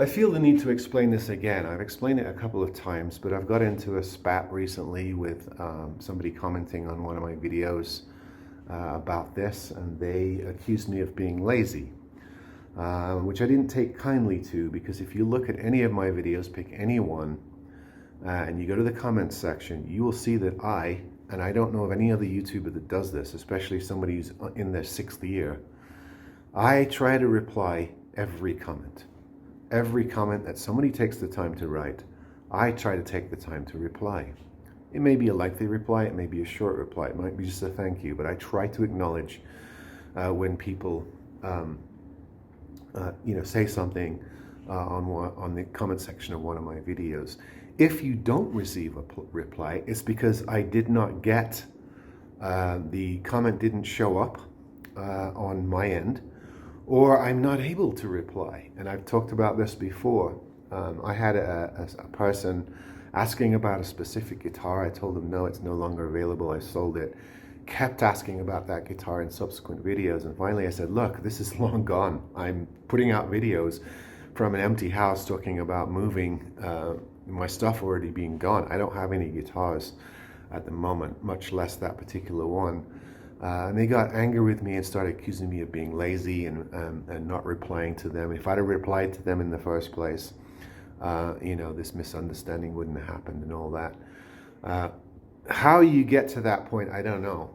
I feel the need to explain this again. I've explained it a couple of times, but I've got into a spat recently with somebody commenting on one of my videos about this, and they accused me of being lazy, which I didn't take kindly to, because if you look at any of my videos, pick any one, and you go to the comments section, you will see that and I don't know of any other YouTuber that does this, especially somebody who's in their 6th year, I try to reply every comment. Every comment that somebody takes the time to write, I try to take the time to reply. It may be a lengthy reply, it may be a short reply, it might be just a thank you, but I try to acknowledge when people say something on the comment section of one of my videos. If you don't receive a reply, it's because I did not get, the comment didn't show up on my end, or I'm not able to reply. And I've talked about this before. I had a person asking about a specific guitar. I told them, no, it's no longer available, I sold it. Kept asking about that guitar in subsequent videos. And finally I said, look, this is long gone. I'm putting out videos from an empty house talking about moving, my stuff already being gone. I don't have any guitars at the moment, much less that particular one. And they got angry with me and started accusing me of being lazy and not replying to them. If I'd have replied to them in the first place, this misunderstanding wouldn't have happened and all that. How you get to that point, I don't know.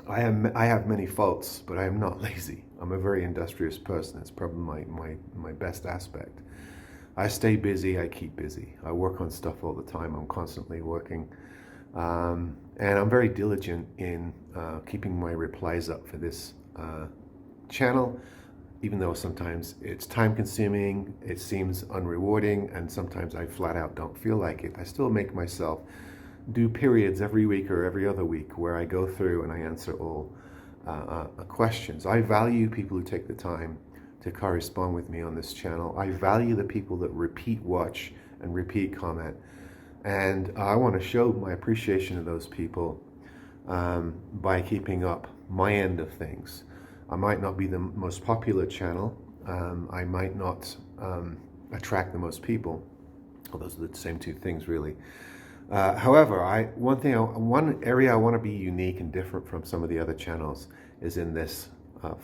I have many faults, but I am not lazy. I'm a very industrious person. It's probably my best aspect. I stay busy, I keep busy. I work on stuff all the time. I'm constantly working. And I'm very diligent in keeping my replies up for this channel, even though sometimes it's time consuming, it seems unrewarding, and sometimes I flat out don't feel like it. I still make myself do periods every week or every other week where I go through and I answer all questions. I value people who take the time to correspond with me on this channel. I value the people that repeat watch and repeat comment. And I want to show my appreciation of those people by keeping up my end of things. I might not be the most popular channel. I might not attract the most people. Well, those are the same two things, really. However, one area I want to be unique and different from some of the other channels is in this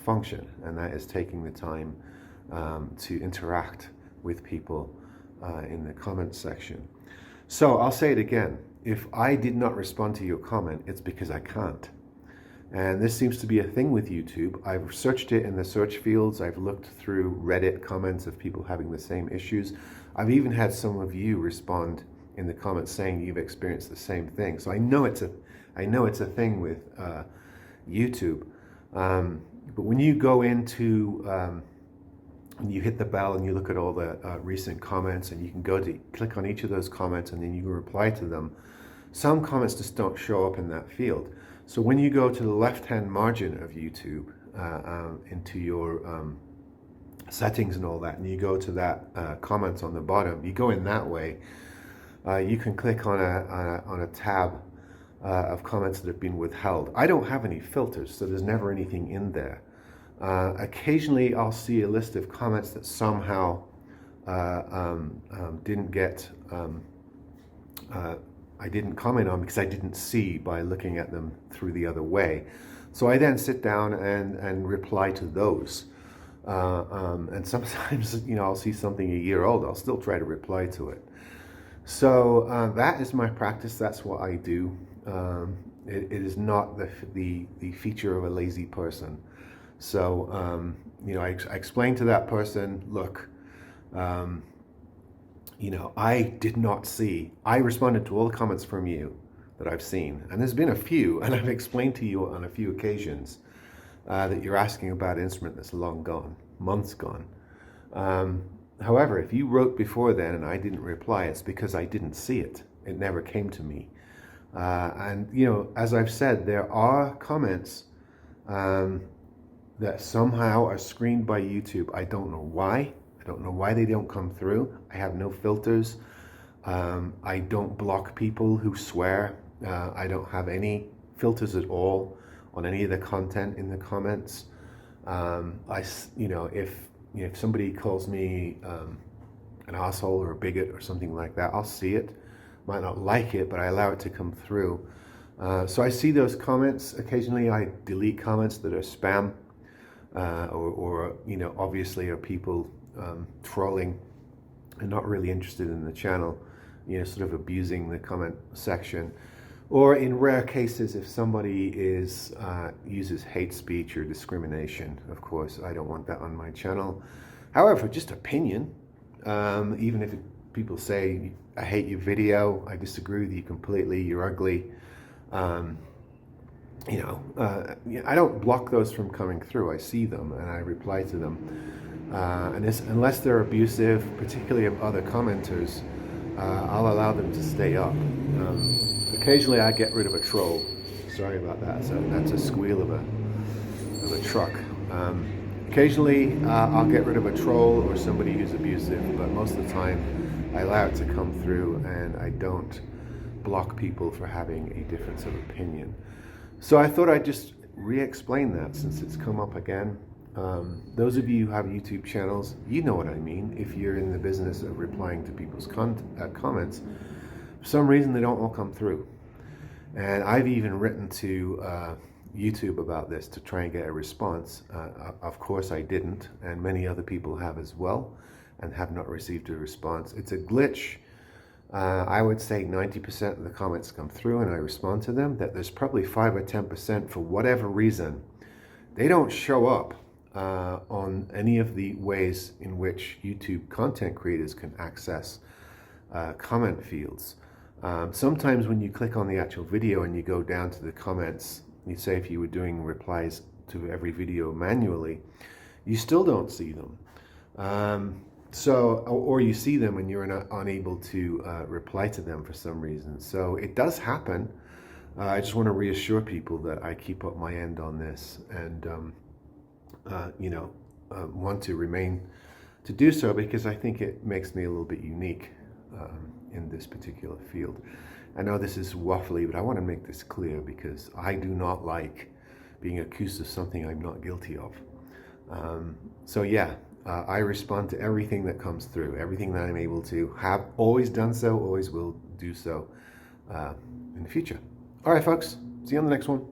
function, and that is taking the time to interact with people in the comments section. So I'll say it again. If I did not respond to your comment, it's because I can't. And this seems to be a thing with YouTube. I've searched it in the search fields. I've looked through Reddit comments of people having the same issues. I've even had some of you respond in the comments saying you've experienced the same thing. So I know it's a thing with YouTube. But when you go into and you hit the bell and you look at all the recent comments, and you can go to click on each of those comments and then you can reply to them. Some comments just don't show up in that field. So when you go to the left-hand margin of YouTube into your settings and all that, and you go to that comments on the bottom, you go in that way, you can click on a tab of comments that have been withheld. I don't have any filters, so there's never anything in there. Occasionally I'll see a list of comments that somehow didn't get, I didn't comment on because I didn't see by looking at them through the other way. So I then sit down and reply to those. And sometimes, I'll see something a year old, I'll still try to reply to it. So that is my practice, that's what I do. It is not the feature of a lazy person. So, I explained to that person, look, I did not see, I responded to all the comments from you that I've seen, and there's been a few, and I've explained to you on a few occasions that you're asking about an instrument that's long gone, months gone. However, if you wrote before then and I didn't reply, it's because I didn't see it. It never came to me. And, as I've said, there are comments that somehow are screened by YouTube. I don't know why. I don't know why they don't come through. I have no filters. I don't block people who swear. I don't have any filters at all on any of the content in the comments. If if somebody calls me an asshole or a bigot or something like that, I'll see it. Might not like it, but I allow it to come through. So I see those comments. Occasionally I delete comments that are spam or obviously are people trolling and not really interested in the channel, sort of abusing the comment section. Or in rare cases, if somebody uses hate speech or discrimination, of course, I don't want that on my channel. However, just opinion, even if people say, I hate your video, I disagree with you completely, you're ugly, I don't block those from coming through. I see them and I reply to them. Unless they're abusive, particularly of other commenters, I'll allow them to stay up. Occasionally I get rid of a troll. Sorry about that. So that's a squeal of a truck. Occasionally I'll get rid of a troll or somebody who's abusive, but most of the time I allow it to come through and I don't block people for having a difference of opinion. So I thought I'd just re-explain that since it's come up again. Those of you who have YouTube channels, you know what I mean. If you're in the business of replying to people's comments, for some reason they don't all come through. And I've even written to YouTube about this to try and get a response. Of course I didn't, and many other people have as well, and have not received a response. It's a glitch. I would say 90% of the comments come through and I respond to them. That there's probably 5 or 10% for whatever reason they don't show up on any of the ways in which YouTube content creators can access comment fields. Sometimes when you click on the actual video and you go down to the comments, you say if you were doing replies to every video manually, you still don't see them. Or you see them and you're unable to reply to them for some reason. So it does happen. I just want to reassure people that I keep up my end on this and want to remain to do so because I think it makes me a little bit unique in this particular field. I know this is waffly, but I want to make this clear because I do not like being accused of something I'm not guilty of. I respond to everything that comes through, everything that I'm able to. Have always done so, always will do so in the future. All right, folks, see you on the next one.